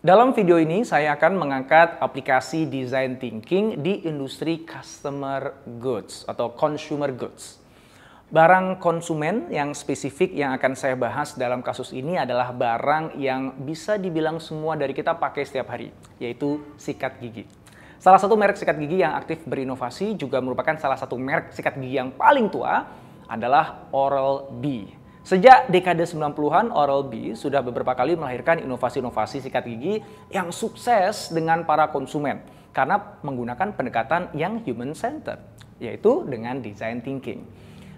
Dalam video ini saya akan mengangkat aplikasi design thinking di industri customer goods atau consumer goods. Barang konsumen yang spesifik yang akan saya bahas dalam kasus ini adalah barang yang bisa dibilang semua dari kita pakai setiap hari, yaitu sikat gigi. Salah satu merek sikat gigi yang aktif berinovasi juga merupakan salah satu merek sikat gigi yang paling tua adalah Oral-B. Sejak dekade 90-an, Oral-B sudah beberapa kali melahirkan inovasi-inovasi sikat gigi yang sukses dengan para konsumen karena menggunakan pendekatan yang human-centered, yaitu dengan design thinking.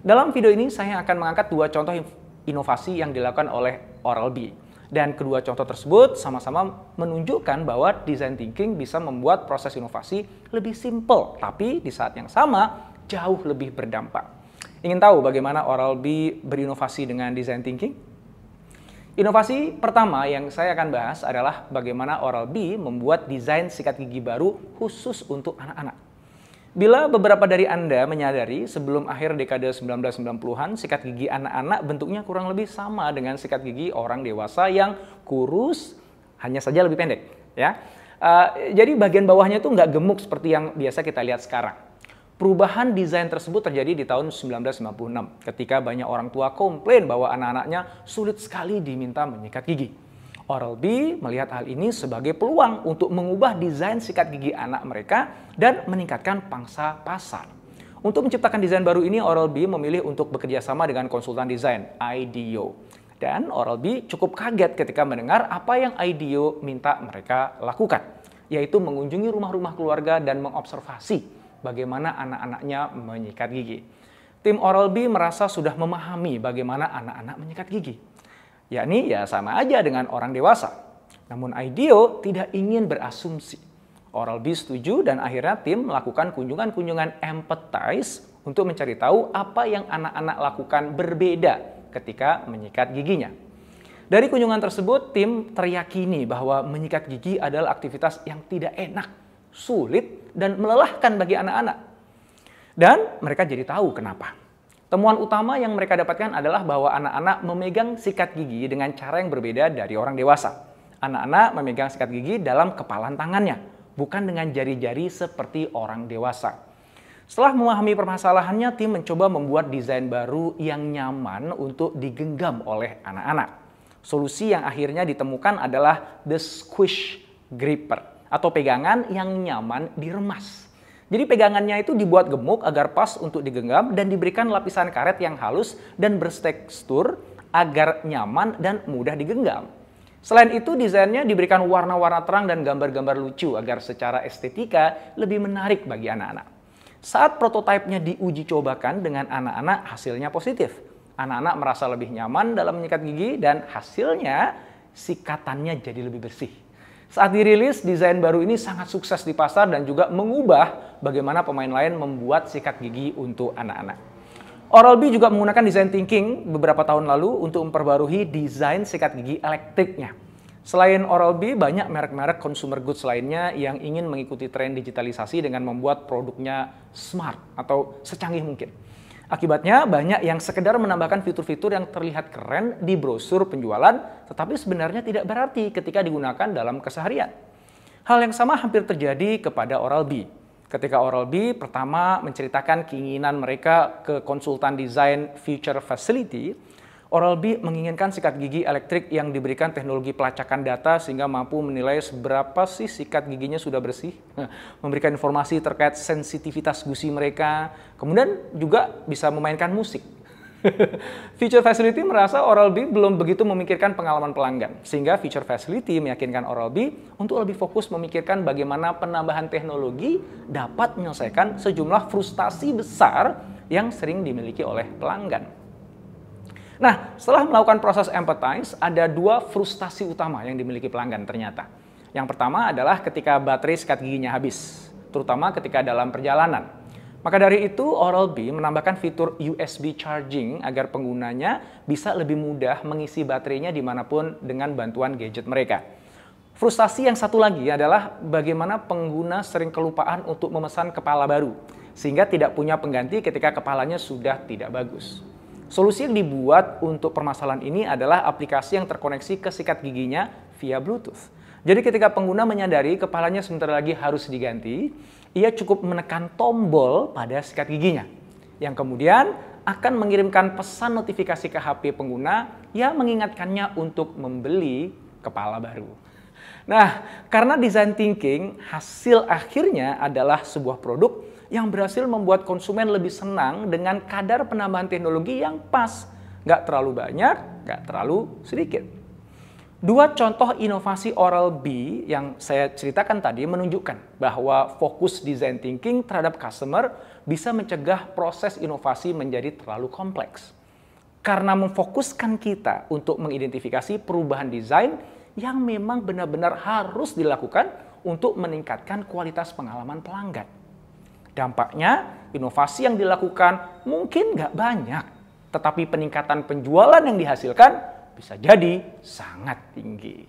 Dalam video ini saya akan mengangkat dua contoh inovasi yang dilakukan oleh Oral-B. Dan kedua contoh tersebut sama-sama menunjukkan bahwa design thinking bisa membuat proses inovasi lebih simple, tapi di saat yang sama jauh lebih berdampak. Ingin tahu bagaimana Oral-B berinovasi dengan design thinking? Inovasi pertama yang saya akan bahas adalah bagaimana Oral-B membuat desain sikat gigi baru khusus untuk anak-anak. Bila beberapa dari Anda menyadari sebelum akhir dekade 1990-an, sikat gigi anak-anak bentuknya kurang lebih sama dengan sikat gigi orang dewasa yang kurus, hanya saja lebih pendek. Ya. Jadi bagian bawahnya itu nggak gemuk seperti yang biasa kita lihat sekarang. Perubahan desain tersebut terjadi di tahun 1996 ketika banyak orang tua komplain bahwa anak-anaknya sulit sekali diminta menyikat gigi. Oral-B melihat hal ini sebagai peluang untuk mengubah desain sikat gigi anak mereka dan meningkatkan pangsa pasar. Untuk menciptakan desain baru ini, Oral-B memilih untuk bekerja sama dengan konsultan desain, IDEO. Dan Oral-B cukup kaget ketika mendengar apa yang IDEO minta mereka lakukan, yaitu mengunjungi rumah-rumah keluarga dan mengobservasi bagaimana anak-anaknya menyikat gigi. Tim Oral-B merasa sudah memahami bagaimana anak-anak menyikat gigi. Yakni ya sama aja dengan orang dewasa. Namun IDEO tidak ingin berasumsi. Oral-B setuju dan akhirnya tim melakukan kunjungan-kunjungan empathize untuk mencari tahu apa yang anak-anak lakukan berbeda ketika menyikat giginya. Dari kunjungan tersebut, tim teriyakini bahwa menyikat gigi adalah aktivitas yang tidak enak, sulit, dan melelahkan bagi anak-anak. Dan mereka jadi tahu kenapa. Temuan utama yang mereka dapatkan adalah bahwa anak-anak memegang sikat gigi dengan cara yang berbeda dari orang dewasa. Anak-anak memegang sikat gigi dalam kepalan tangannya, bukan dengan jari-jari seperti orang dewasa. Setelah memahami permasalahannya, tim mencoba membuat desain baru yang nyaman untuk digenggam oleh anak-anak. Solusi yang akhirnya ditemukan adalah The Squish Gripper, atau pegangan yang nyaman diremas. Jadi pegangannya itu dibuat gemuk agar pas untuk digenggam dan diberikan lapisan karet yang halus dan bertekstur agar nyaman dan mudah digenggam. Selain itu, desainnya diberikan warna-warna terang dan gambar-gambar lucu agar secara estetika lebih menarik bagi anak-anak. Saat prototipenya diuji cobakan dengan anak-anak, hasilnya positif. Anak-anak merasa lebih nyaman dalam menyikat gigi dan hasilnya sikatannya jadi lebih bersih. Saat dirilis, desain baru ini sangat sukses di pasar dan juga mengubah bagaimana pemain lain membuat sikat gigi untuk anak-anak. Oral-B juga menggunakan design thinking beberapa tahun lalu untuk memperbarui desain sikat gigi elektriknya. Selain Oral-B, banyak merek-merek consumer goods lainnya yang ingin mengikuti tren digitalisasi dengan membuat produknya smart atau secanggih mungkin. Akibatnya, banyak yang sekedar menambahkan fitur-fitur yang terlihat keren di brosur penjualan, tetapi sebenarnya tidak berarti ketika digunakan dalam keseharian. Hal yang sama hampir terjadi kepada Oral-B. Ketika Oral-B pertama menceritakan keinginan mereka ke konsultan desain Future Facility, Oral-B menginginkan sikat gigi elektrik yang diberikan teknologi pelacakan data sehingga mampu menilai seberapa sih sikat giginya sudah bersih, memberikan informasi terkait sensitivitas gusi mereka, kemudian juga bisa memainkan musik. Future Facility merasa Oral-B belum begitu memikirkan pengalaman pelanggan, sehingga Future Facility meyakinkan Oral-B untuk lebih fokus memikirkan bagaimana penambahan teknologi dapat menyelesaikan sejumlah frustasi besar yang sering dimiliki oleh pelanggan. Nah, setelah melakukan proses empathize, ada dua frustasi utama yang dimiliki pelanggan ternyata. Yang pertama adalah ketika baterai sikat giginya habis, terutama ketika dalam perjalanan. Maka dari itu, Oral-B menambahkan fitur USB charging agar penggunanya bisa lebih mudah mengisi baterainya dimanapun dengan bantuan gadget mereka. Frustasi yang satu lagi adalah bagaimana pengguna sering kelupaan untuk memesan kepala baru, sehingga tidak punya pengganti ketika kepalanya sudah tidak bagus. Solusi yang dibuat untuk permasalahan ini adalah aplikasi yang terkoneksi ke sikat giginya via Bluetooth. Jadi ketika pengguna menyadari kepalanya sebentar lagi harus diganti, ia cukup menekan tombol pada sikat giginya, yang kemudian akan mengirimkan pesan notifikasi ke HP pengguna yang mengingatkannya untuk membeli kepala baru. Nah, karena design thinking, hasil akhirnya adalah sebuah produk yang berhasil membuat konsumen lebih senang dengan kadar penambahan teknologi yang pas. Nggak terlalu banyak, nggak terlalu sedikit. Dua contoh inovasi Oral-B yang saya ceritakan tadi menunjukkan bahwa fokus design thinking terhadap customer bisa mencegah proses inovasi menjadi terlalu kompleks. Karena memfokuskan kita untuk mengidentifikasi perubahan desain yang memang benar-benar harus dilakukan untuk meningkatkan kualitas pengalaman pelanggan. Dampaknya, inovasi yang dilakukan mungkin nggak banyak, tetapi peningkatan penjualan yang dihasilkan bisa jadi sangat tinggi.